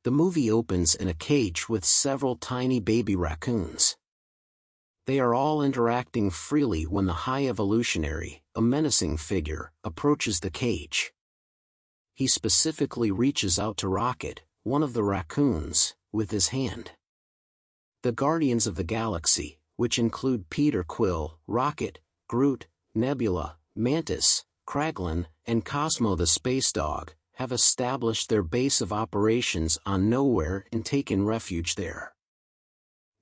The movie opens in a cage with several tiny baby raccoons. They are all interacting freely when the High Evolutionary, a menacing figure, approaches the cage. He specifically reaches out to Rocket, one of the raccoons, with his hand. The Guardians of the Galaxy, which include Peter Quill, Rocket, Groot, Nebula, Mantis, Kraglin, and Cosmo the Space Dog, have established their base of operations on Nowhere and taken refuge there.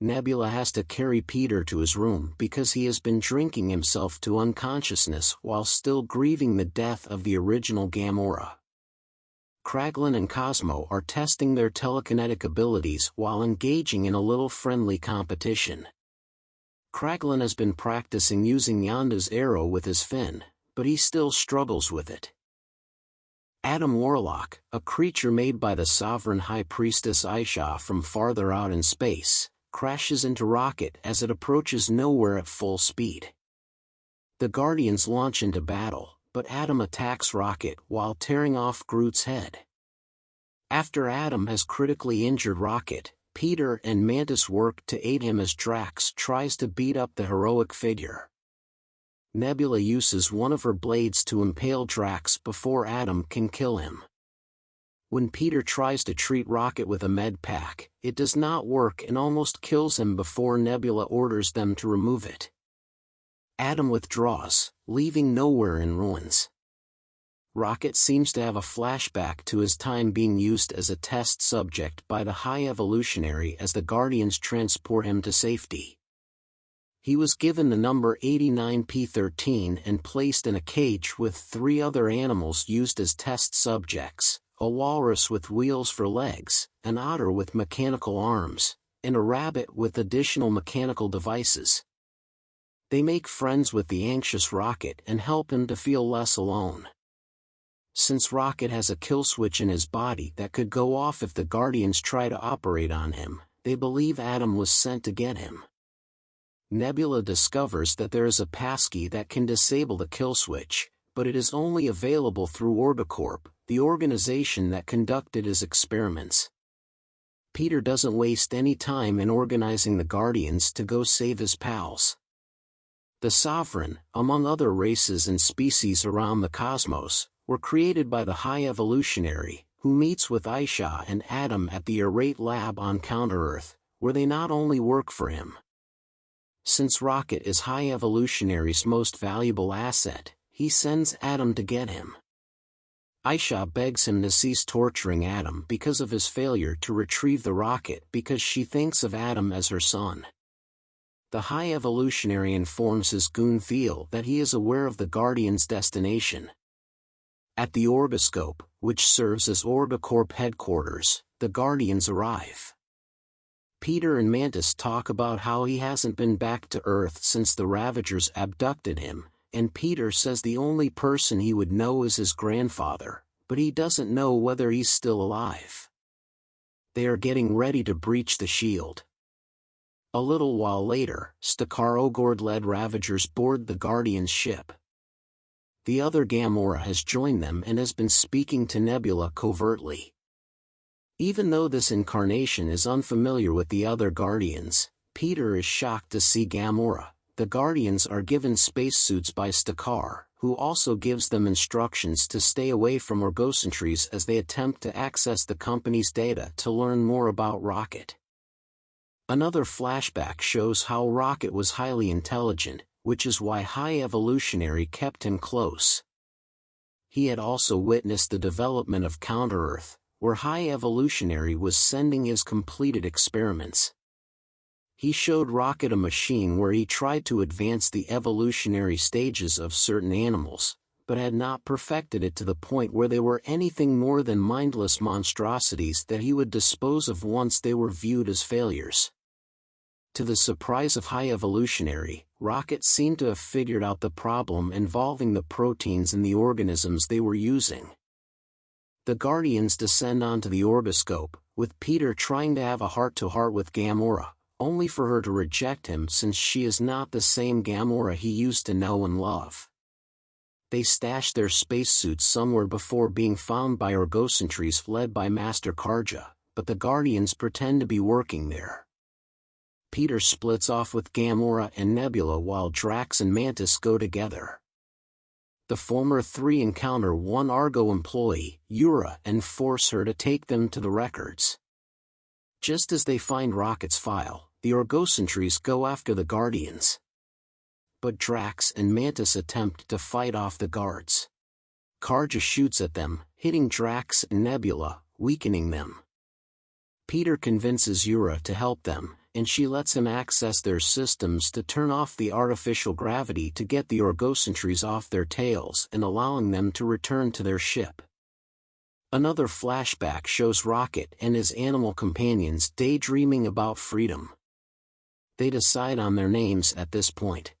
Nebula has to carry Peter to his room because he has been drinking himself to unconsciousness while still grieving the death of the original Gamora. Kraglin and Cosmo are testing their telekinetic abilities while engaging in a little friendly competition. Kraglin has been practicing using Yondu's arrow with his fin, but he still struggles with it. Adam Warlock, a creature made by the Sovereign High Priestess Aisha from farther out in space, crashes into Rocket as it approaches Nowhere at full speed. The Guardians launch into battle, but Adam attacks Rocket while tearing off Groot's head. After Adam has critically injured Rocket, Peter and Mantis work to aid him as Drax tries to beat up the heroic figure. Nebula uses one of her blades to impale Drax before Adam can kill him. When Peter tries to treat Rocket with a med pack, it does not work and almost kills him before Nebula orders them to remove it. Adam withdraws, leaving Nowhere in ruins. Rocket seems to have a flashback to his time being used as a test subject by the High Evolutionary as the Guardians transport him to safety. He was given the number 89P13 and placed in a cage with 3 other animals used as test subjects, a walrus with wheels for legs, an otter with mechanical arms, and a rabbit with additional mechanical devices. They make friends with the anxious Rocket and help him to feel less alone. Since Rocket has a kill switch in his body that could go off if the Guardians try to operate on him, they believe Adam was sent to get him. Nebula discovers that there is a passkey that can disable the kill switch, but it is only available through Orbicorp, the organization that conducted his experiments. Peter doesn't waste any time in organizing the Guardians to go save his pals. The Sovereign, among other races and species around the cosmos, were created by the High Evolutionary, who meets with Aisha and Adam at the Arrate Lab on Counter-Earth, where they not only work for him. Since Rocket is High Evolutionary's most valuable asset, he sends Adam to get him. Aisha begs him to cease torturing Adam because of his failure to retrieve the rocket because she thinks of Adam as her son. The High Evolutionary informs his goon Theo that he is aware of the Guardian's destination. At the Orbiscope, which serves as Orbicorp headquarters, the Guardians arrive. Peter and Mantis talk about how he hasn't been back to Earth since the Ravagers abducted him, and Peter says the only person he would know is his grandfather, but he doesn't know whether he's still alive. They are getting ready to breach the shield. A little while later, Stakar-Ogord-led Ravagers board the Guardian's ship. The other Gamora has joined them and has been speaking to Nebula covertly. Even though this incarnation is unfamiliar with the other Guardians, Peter is shocked to see Gamora. The Guardians are given spacesuits by Stakar, who also gives them instructions to stay away from Orgocentries as they attempt to access the company's data to learn more about Rocket. Another flashback shows how Rocket was highly intelligent, which is why High Evolutionary kept him close. He had also witnessed the development of Counter-Earth, where High Evolutionary was sending his completed experiments. He showed Rocket a machine where he tried to advance the evolutionary stages of certain animals, but had not perfected it to the point where they were anything more than mindless monstrosities that he would dispose of once they were viewed as failures. To the surprise of High Evolutionary, Rocket seemed to have figured out the problem involving the proteins in the organisms they were using. The Guardians descend onto the Orbiscope, with Peter trying to have a heart-to-heart with Gamora, only for her to reject him since she is not the same Gamora he used to know and love. They stash their spacesuits somewhere before being found by Orgocentries led by Master Karja, but the Guardians pretend to be working there. Peter splits off with Gamora and Nebula while Drax and Mantis go together. The former three encounter one Argo employee, Yura, and force her to take them to the records. Just as they find Rocket's file, the Orgosentries go after the Guardians. But Drax and Mantis attempt to fight off the guards. Karja shoots at them, hitting Drax and Nebula, weakening them. Peter convinces Yura to help them, and she lets him access their systems to turn off the artificial gravity to get the Orgosentries off their tails and allowing them to return to their ship. Another flashback shows Rocket and his animal companions daydreaming about freedom. They decide on their names at this point.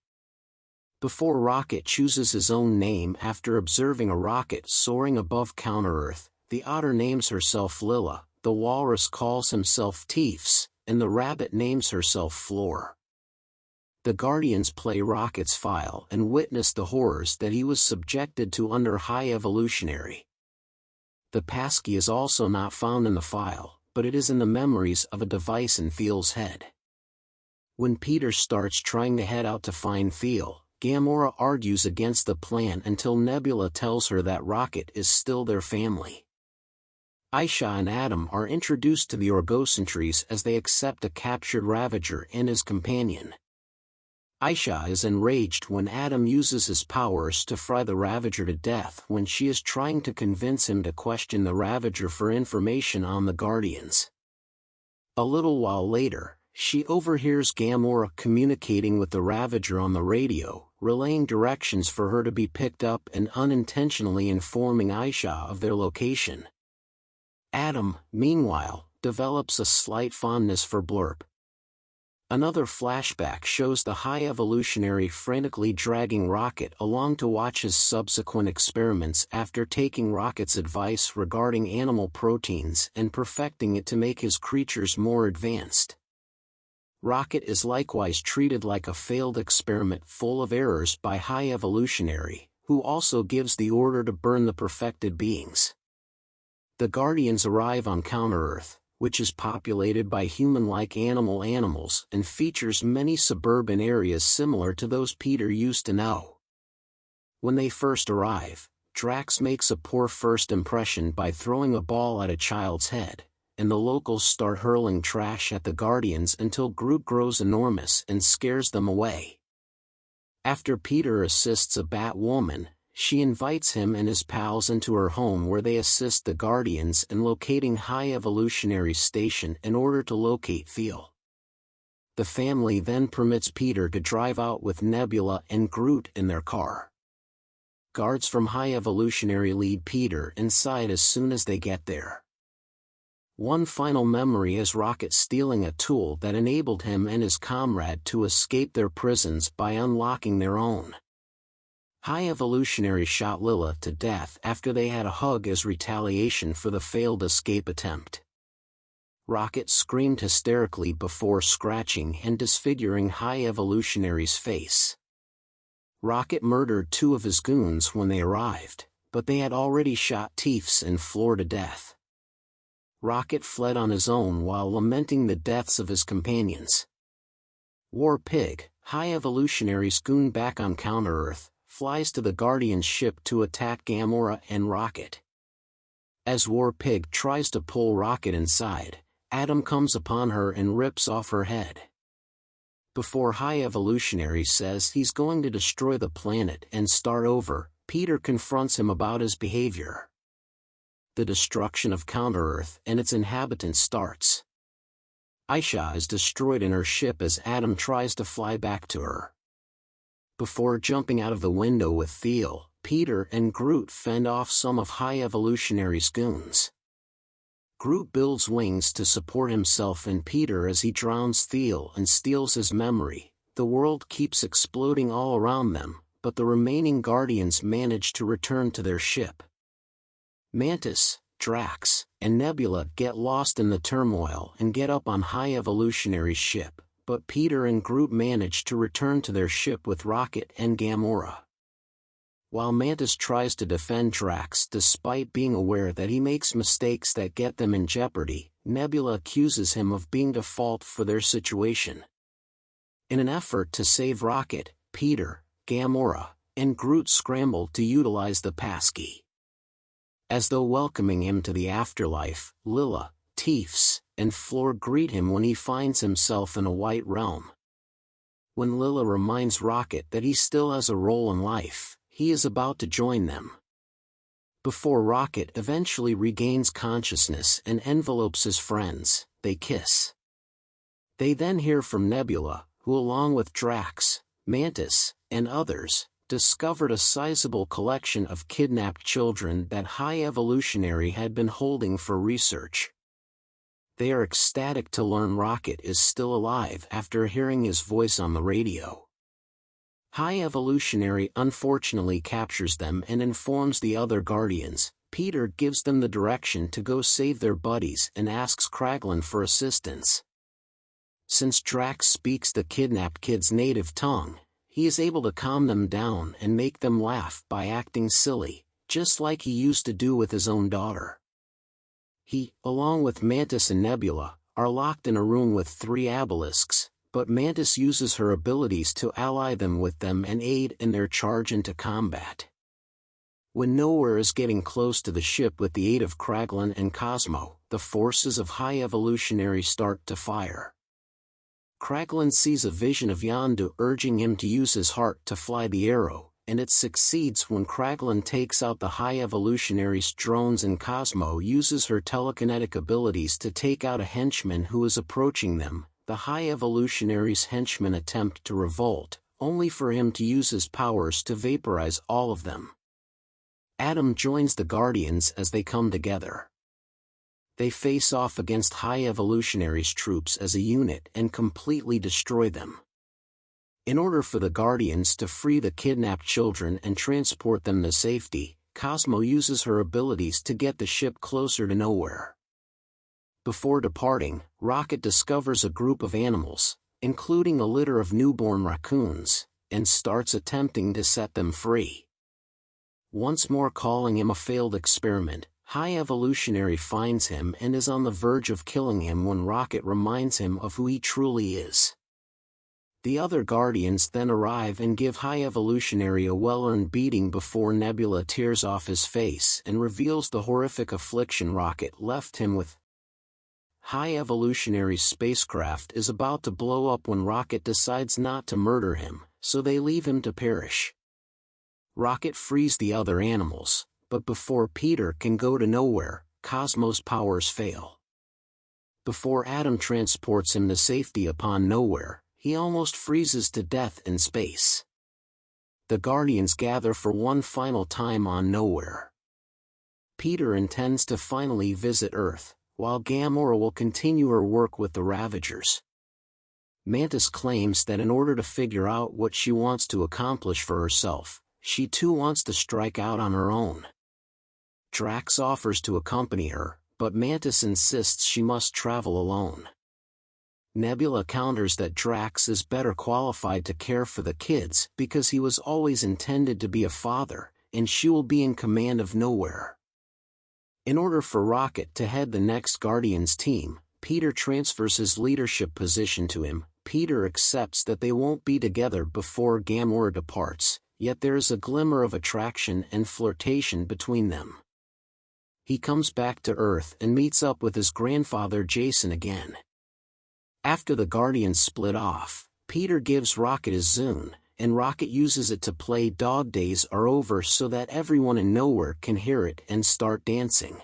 Before Rocket chooses his own name after observing a rocket soaring above Counter-Earth, the otter names herself Lilla, the walrus calls himself Teefs, and the rabbit names herself Floor. The Guardians play Rocket's file and witness the horrors that he was subjected to under High Evolutionary. The passkey is also not found in the file, but it is in the memories of a device in Theal's head. When Peter starts trying to head out to find Theal, Gamora argues against the plan until Nebula tells her that Rocket is still their family. Aisha and Adam are introduced to the Orgosentries as they accept a captured Ravager and his companion. Aisha is enraged when Adam uses his powers to fry the Ravager to death when she is trying to convince him to question the Ravager for information on the Guardians. A little while later, she overhears Gamora communicating with the Ravager on the radio, relaying directions for her to be picked up and unintentionally informing Aisha of their location. Adam, meanwhile, develops a slight fondness for Blurp. Another flashback shows the High Evolutionary frantically dragging Rocket along to watch his subsequent experiments after taking Rocket's advice regarding animal proteins and perfecting it to make his creatures more advanced. Rocket is likewise treated like a failed experiment full of errors by High Evolutionary, who also gives the order to burn the perfected beings. The Guardians arrive on Counter-Earth, which is populated by human-like animals and features many suburban areas similar to those Peter used to know. When they first arrive, Drax makes a poor first impression by throwing a ball at a child's head, and the locals start hurling trash at the Guardians until Groot grows enormous and scares them away. After Peter assists a Batwoman, she invites him and his pals into her home where they assist the Guardians in locating High Evolutionary Station in order to locate Theal. The family then permits Peter to drive out with Nebula and Groot in their car. Guards from High Evolutionary lead Peter inside as soon as they get there. One final memory is Rocket stealing a tool that enabled him and his comrade to escape their prisons by unlocking their own. High Evolutionary shot Lilla to death after they had a hug as retaliation for the failed escape attempt. Rocket screamed hysterically before scratching and disfiguring High Evolutionary's face. Rocket murdered two of his goons when they arrived, but they had already shot Teefs and Floor to death. Rocket fled on his own while lamenting the deaths of his companions. War Pig, High Evolutionary's goon back on Counter-Earth, flies to the Guardian's ship to attack Gamora and Rocket. As War Pig tries to pull Rocket inside, Adam comes upon her and rips off her head. Before High Evolutionary says he's going to destroy the planet and start over, Peter confronts him about his behavior. The destruction of Counter-Earth and its inhabitants starts. Aisha is destroyed in her ship as Adam tries to fly back to her. Before jumping out of the window with Theal, Peter and Groot fend off some of High Evolutionary's goons. Groot builds wings to support himself and Peter as he drowns Theal and steals his memory. The world keeps exploding all around them, but the remaining Guardians manage to return to their ship. Mantis, Drax, and Nebula get lost in the turmoil and get up on High Evolutionary's ship, but Peter and Groot manage to return to their ship with Rocket and Gamora. While Mantis tries to defend Drax despite being aware that he makes mistakes that get them in jeopardy, Nebula accuses him of being to fault for their situation. In an effort to save Rocket, Peter, Gamora, and Groot scramble to utilize the passkey. As though welcoming him to the afterlife, Lilla, Teefs, and Floor greet him when he finds himself in a white realm. When Lilla reminds Rocket that he still has a role in life, he is about to join them. Before Rocket eventually regains consciousness and envelopes his friends, they kiss. They then hear from Nebula, who along with Drax, Mantis, and others, discovered a sizable collection of kidnapped children that High Evolutionary had been holding for research. They are ecstatic to learn Rocket is still alive after hearing his voice on the radio. High Evolutionary unfortunately captures them and informs the other Guardians. Peter gives them the direction to go save their buddies and asks Kraglin for assistance. Since Drax speaks the kidnapped kids' native tongue, he is able to calm them down and make them laugh by acting silly, just like he used to do with his own daughter. He, along with Mantis and Nebula, are locked in a room with 3 obelisks, but Mantis uses her abilities to ally them with them and aid in their charge into combat. When Nowhere is getting close to the ship with the aid of Kraglin and Cosmo, the forces of High Evolutionary start to fire. Kraglin sees a vision of Yondu urging him to use his heart to fly the arrow, and it succeeds when Kraglin takes out the High Evolutionary's drones and Cosmo uses her telekinetic abilities to take out a henchman who is approaching them. The High Evolutionary's henchmen attempt to revolt, only for him to use his powers to vaporize all of them. Adam joins the Guardians as they come together. They face off against High Evolutionary's troops as a unit and completely destroy them. In order for the Guardians to free the kidnapped children and transport them to safety, Cosmo uses her abilities to get the ship closer to Nowhere. Before departing, Rocket discovers a group of animals, including a litter of newborn raccoons, and starts attempting to set them free. Once more calling him a failed experiment, High Evolutionary finds him and is on the verge of killing him when Rocket reminds him of who he truly is. The other Guardians then arrive and give High Evolutionary a well-earned beating before Nebula tears off his face and reveals the horrific affliction Rocket left him with. High Evolutionary's spacecraft is about to blow up when Rocket decides not to murder him, so they leave him to perish. Rocket frees the other animals, but before Peter can go to Nowhere, Cosmo's powers fail. Before Adam transports him to safety upon Nowhere, he almost freezes to death in space. The Guardians gather for one final time on Nowhere. Peter intends to finally visit Earth, while Gamora will continue her work with the Ravagers. Mantis claims that in order to figure out what she wants to accomplish for herself, she too wants to strike out on her own. Drax offers to accompany her, but Mantis insists she must travel alone. Nebula counters that Drax is better qualified to care for the kids because he was always intended to be a father, and she will be in command of Nowhere. In order for Rocket to head the next Guardians team, Peter transfers his leadership position to him. Peter accepts that they won't be together before Gamora departs, yet there is a glimmer of attraction and flirtation between them. He comes back to Earth and meets up with his grandfather Jason again. After the Guardians split off, Peter gives Rocket his Zune, and Rocket uses it to play Dog Days Are Over so that everyone in Nowhere can hear it and start dancing.